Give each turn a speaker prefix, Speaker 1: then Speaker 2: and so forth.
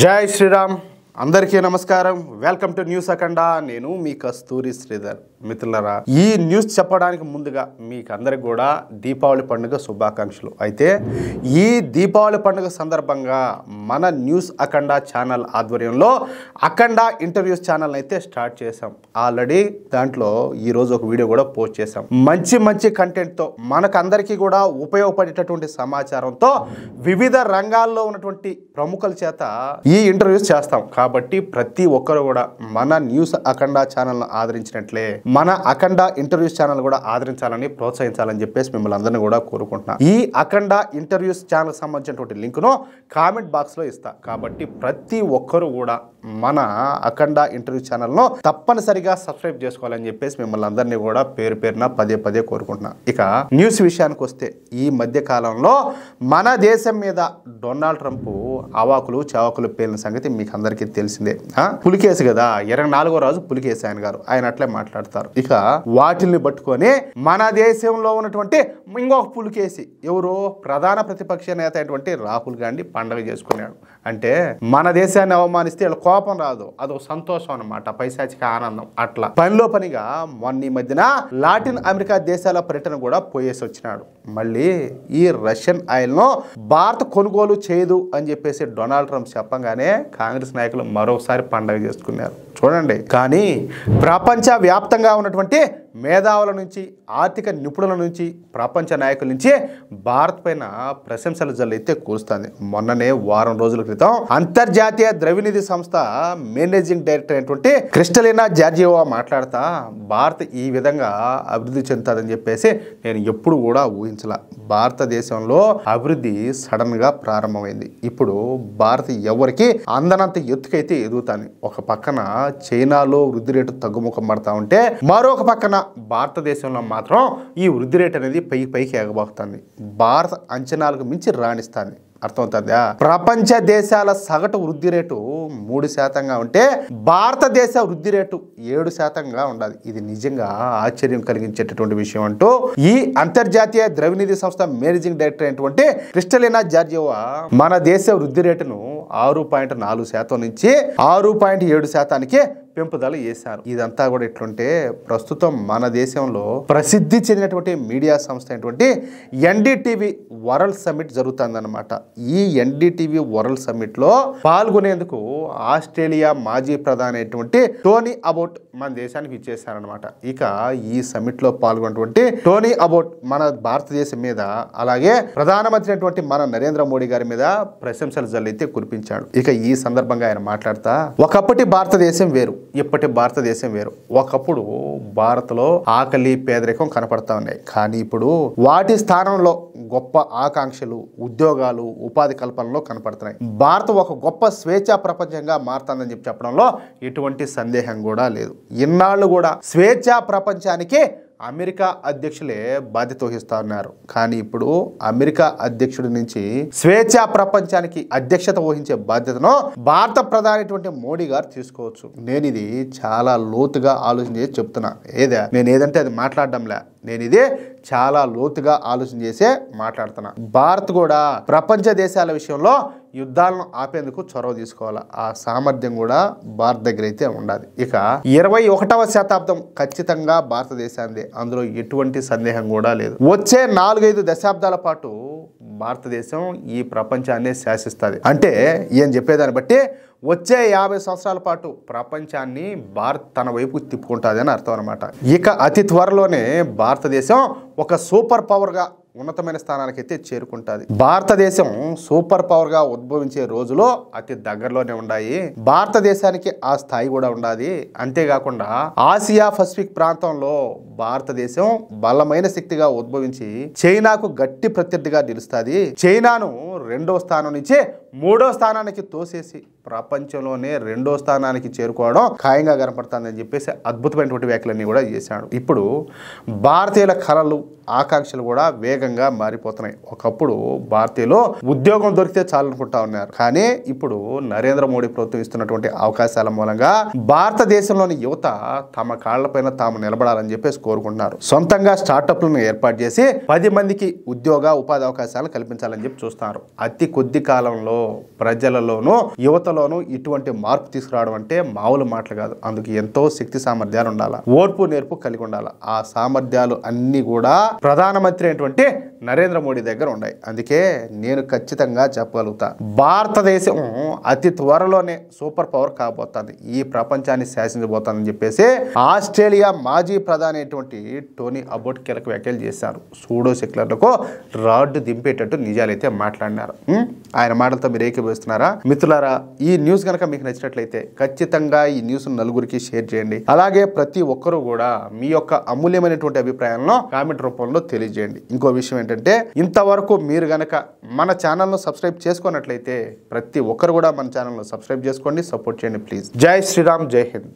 Speaker 1: జై శ్రీరామ్ అందరికీ నమస్కారం. వెల్కమ్ టు న్యూస్ అఖండ. నేను మీ కస్తూరి శ్రీధర్. మిత్రులారా, ఈ న్యూస్ చెప్పడానికి ముందుగా మీకు అందరికి కూడా దీపావళి పండుగ శుభాకాంక్షలు. అయితే ఈ దీపావళి పండుగ సందర్భంగా మన న్యూస్ అఖండ ఛానల్ ఆధ్వర్యంలో అఖండ ఇంటర్వ్యూస్ ఛానల్ అయితే స్టార్ట్ చేసాం. ఆల్రెడీ దాంట్లో ఈరోజు ఒక వీడియో కూడా పోస్ట్ చేసాం. మంచి కంటెంట్తో మనకందరికీ కూడా ఉపయోగపడేటటువంటి సమాచారంతో వివిధ రంగాల్లో ఉన్నటువంటి ప్రముఖుల చేత ఈ ఇంటర్వ్యూస్ చేస్తాం. కాబట్టి ప్రతి ఒక్కరు కూడా మన న్యూస్ అఖండ ఛానల్ను ఆదరించినట్లే మన అఖండ ఇంటర్వ్యూస్ ఛానల్ కూడా ఆదరించాలని ప్రోత్సహించాలని చెప్పేసి మిమ్మల్ని అందరినీ కూడా కోరుకుంటున్నాను. ఈ అఖండ ఇంటర్వ్యూస్ ఛానల్ సంబంధించినటువంటి లింక్ను కామెంట్ బాక్స్లో ఇస్తా. కాబట్టి ప్రతి ఒక్కరు కూడా మన అఖండ ఇంటర్వ్యూ ఛానల్ను తప్పనిసరిగా సబ్స్క్రైబ్ చేసుకోవాలని చెప్పేసి మిమ్మల్ని అందరినీ కూడా పేరు పేరున పదే కోరుకుంటున్నాను. ఇక న్యూస్ విషయానికి వస్తే, ఈ మధ్య కాలంలో మన దేశం మీద డొనాల్డ్ ట్రంప్ అవాకులు చవాకులు పేలిన సంగతి మీకు అందరికీ తెలిసిందే. పులికేసు కదా, 24వ రోజు పులికేసు ఆయన గారు, ఆయన అట్లే మాట్లాడతారు. ఇక వాటిల్ని పట్టుకొని మన దేశంలో ఉన్నటువంటి ఇంకొక పులికేసి ఎవరు, ప్రధాన ప్రతిపక్ష నేత అయినటువంటి రాహుల్ గాంధీ పండగ చేసుకున్నాడు. అంటే మన దేశాన్ని అవమానిస్తే వీళ్ళ కోపం రాదు, అదో సంతోషం అన్నమాట, పైశాచిక ఆనందం. అట్లా పనిలో పనిగా మొన్న ఈ మధ్యన లాటిన్ అమెరికా దేశాల పర్యటన కూడా పోయేసి వచ్చినాడు. మళ్ళీ ఈ రష్యన్ ఆయిల్ ను భారత్ కొనుగోలు చేయదు అని చెప్పేసి డొనాల్డ్ ట్రంప్ చెప్పగానే కాంగ్రెస్ నాయకులు మరోసారి పండగ చేసుకున్నారు. చూడండి, కానీ ప్రపంచ వ్యాప్తంగా ఉన్నటువంటి మేధావుల నుంచి, ఆర్థిక నిపుణుల నుంచి, ప్రపంచ నాయకుల నుంచి భారత్ పైన ప్రశంసల జల్లు అయితే కూరుస్తుంది. మొన్ననే వారం రోజుల క్రితం అంతర్జాతీయ ద్రవ్యనిధి సంస్థ మేనేజింగ్ డైరెక్టర్ అయినటువంటి క్రిస్టలినా జార్జియోవా మాట్లాడుతా భారత్ ఈ విధంగా అభివృద్ధి చెందుతుందని చెప్పేసి నేను ఎప్పుడు కూడా ఊహించలా. భారతదేశంలో అభివృద్ధి సడన్ గా ప్రారంభమైంది. ఇప్పుడు భారత్ ఎవరికి అందనంత ఎత్తుకైతే ఎదుగుతాను. ఒక పక్కన చైనాలో వృద్ధి రేటు తగ్గుముఖం పడతా ఉంటే, మరొక పక్కన భారతదేశంలో మాత్రం ఈ వృద్ధి రేటు అనేది పైకి ఎగబోతుంది. భారత అంచనాలకు మించి రాణిస్తుంది. అర్థమవుతుందా? ప్రపంచ దేశాల సగటు వృద్ధి రేటు 3% ఉంటే భారతదేశ వృద్ధి రేటు 7% ఉండాలి. ఇది నిజంగా ఆశ్చర్యం కలిగించేటటువంటి విషయం అంటూ ఈ అంతర్జాతీయ ద్రవ్యనిధి సంస్థ మేనేజింగ్ డైరెక్టర్ అయినటువంటి క్రిస్టలినా జార్జియోవా మన దేశ వృద్ధి రేటును 6.4% నుంచి 6.7%కి పెంపుదల చేశారు. ఇదంతా కూడా ఎట్లుంటే, ప్రస్తుతం మన దేశంలో ప్రసిద్ధి చెందినటువంటి మీడియా సంస్థ అయినటువంటి ఎన్డీటీవీ వరల్డ్ సమ్మిట్ జరుగుతుందన్నమాట. ఈ ఎన్డీటీవీ వరల్డ్ సమ్మిట్ లో పాల్గొనేందుకు ఆస్ట్రేలియా మాజీ ప్రధాని అయినటువంటి టోనీ అబౌట్ మన దేశానికి ఇచ్చేసారనమాట. ఇక ఈ సమ్మిట్ లో పాల్గొన్నటువంటి టోనీ అబౌట్ మన భారతదేశం మీద, అలాగే ప్రధానమంత్రి అయినటువంటి మన నరేంద్ర మోడీ గారి మీద ప్రశంసల జల్లైతే కురిపించాడు. ఇక ఈ సందర్భంగా ఆయన మాట్లాడుతా, ఒకప్పటి భారతదేశం వేరు, ఇప్పటి భారతదేశం వేరు. ఒకప్పుడు భారత్లో ఆకలి, పేదరికం కనపడతా ఉన్నాయి. కానీ ఇప్పుడు వాటి స్థానంలో గొప్ప ఆకాంక్షలు, ఉద్యోగాలు, ఉపాధి కల్పనలో కనపడుతున్నాయి. భారత్ ఒక గొప్ప స్వేచ్ఛా ప్రపంచంగా మారుతుందని చెప్పడంలో ఎటువంటి సందేహం కూడా లేదు. ఇన్నాళ్ళు కూడా స్వేచ్ఛా ప్రపంచానికి అమెరికా అధ్యక్షులే బాధ్యత వహిస్తా ఉన్నారు. కానీ ఇప్పుడు అమెరికా అధ్యక్షుడి నుంచి స్వేచ్ఛా ప్రపంచానికి అధ్యక్షత వహించే బాధ్యతను భారత ప్రధాని మోడీ గారు తీసుకోవచ్చు. నేను ఇది చాలా లోతుగా ఆలోచన చేసి చెప్తున్నా. నేను ఏదంటే అది మాట్లాడడంలే, నేను ఇదే చాలా లోతుగా ఆలోచన చేసే మాట్లాడుతున్నా. భారత్ కూడా ప్రపంచ దేశాల విషయంలో యుద్ధాలను ఆపేందుకు చొరవ తీసుకోవాలి. ఆ సామర్థ్యం కూడా భారత్ దగ్గర అయితే ఉండాలి. ఇక 21వ శతాబ్దం ఖచ్చితంగా భారతదేశానికి, అందులో ఎటువంటి సందేహం కూడా లేదు. వచ్చే 4-5 దశాబ్దాల పాటు భారతదేశం ఈ ప్రపంచాన్ని శాసిస్తుంది. అంటే ఏం చెప్పేదాన్ని బట్టి వచ్చే 50 సంవత్సరాల పాటు ప్రపంచాన్ని భారత్ తన వైపు తిప్పుకుంటుంది అని అర్థం అనమాట. ఇక అతి త్వరలోనే భారతదేశం ఒక సూపర్ పవర్గా ఉన్నతమైన స్థానానికి అయితే చేరుకుంటుంది. భారతదేశం సూపర్ పవర్ గా ఉద్భవించే రోజులో అతి దగ్గరలోనే ఉన్నాయి. భారతదేశానికి ఆ స్థాయి కూడా ఉండాలి. అంతేకాకుండా ఆసియా పసిఫిక్ ప్రాంతంలో భారతదేశం బలమైన శక్తిగా ఉద్భవించి చైనాకు గట్టి ప్రత్యర్థిగా నిలుస్తుంది. చైనాను 2వ స్థానం నుంచి 3వ స్థానానికి తోసేసి ప్రపంచంలోనే 2వ స్థానానికి చేరుకోవడం ఖాయంగా కనపడుతుందని చెప్పేసి అద్భుతమైనటువంటి వ్యాఖ్యలన్నీ కూడా చేశాడు. ఇప్పుడు భారతీయుల కళలు, ఆకాంక్షలు కూడా వేగంగా మారిపోతున్నాయి. ఒకప్పుడు భారతీయులు ఉద్యోగం దొరికితే చాలనుకుంటా ఉన్నారు. కానీ ఇప్పుడు నరేంద్ర మోడీ ప్రభుత్వం ఇస్తున్నటువంటి అవకాశాల మూలంగా భారతదేశంలోని యువత తమ కాళ్లపైన తాము నిలబడాలని చెప్పేసి కోరుకుంటున్నారు. సొంతంగా స్టార్టప్లను ఏర్పాటు చేసి 10 మందికి ఉద్యోగ ఉపాధి అవకాశాలు కల్పించాలని చెప్పి చూస్తున్నారు. అతి కొద్ది కాలంలో ప్రజలలోనూ యువతలోనూ ఇటువంటి మార్పు తీసుకురావడం అంటే మామూలు మాటలు కాదు. అందుకు ఎంతో శక్తి సామర్థ్యాలు ఉండాలి, ఓర్పు నేర్పు కలిగి ఉండాలి. ఆ సామర్థ్యాలు అన్ని కూడా ప్రధానమంత్రి అయినటువంటి నరేంద్ర మోడీ దగ్గర ఉన్నాయి. అందుకే నేను ఖచ్చితంగా చెప్పగలుగుతా, భారతదేశం అతి త్వరలోనే సూపర్ పవర్ కాబోతుంది, ఈ ప్రపంచాన్ని శాసించబోతుందని చెప్పేసి ఆస్ట్రేలియా మాజీ ప్రధాని అయినటువంటి టోనీ అబోట్ కీలక వ్యాఖ్యలు చేశారు. సూడో సెక్యులర్లకు రాడ్డు దింపేటట్టు నిజాలైతే మాట్లాడినారు. ఆయన మాటలతో మీరు ఏకీభవిస్తున్నారా? మిత్రులారా, ఈ న్యూస్ కనుక మీకు నచ్చినట్లయితే ఖచ్చితంగా ఈ న్యూస్ నలుగురికి షేర్ చేయండి. అలాగే ప్రతి ఒక్కరూ కూడా మీ యొక్క అమూల్యమైనటువంటి అభిప్రాయాలను కామెంట్ రూపంలో తెలియజేయండి. ఇంకో విషయం ఏంటంటే, ఇంతవరకు మీరు గనక మన ఛానల్ను సబ్స్క్రైబ్ చేసుకున్నట్లయితే ప్రతి ఒక్కరు కూడా మన ఛానల్ను సబ్స్క్రైబ్ చేసుకోండి, సపోర్ట్ చేయండి ప్లీజ్. జై శ్రీరామ్, జై హింద్.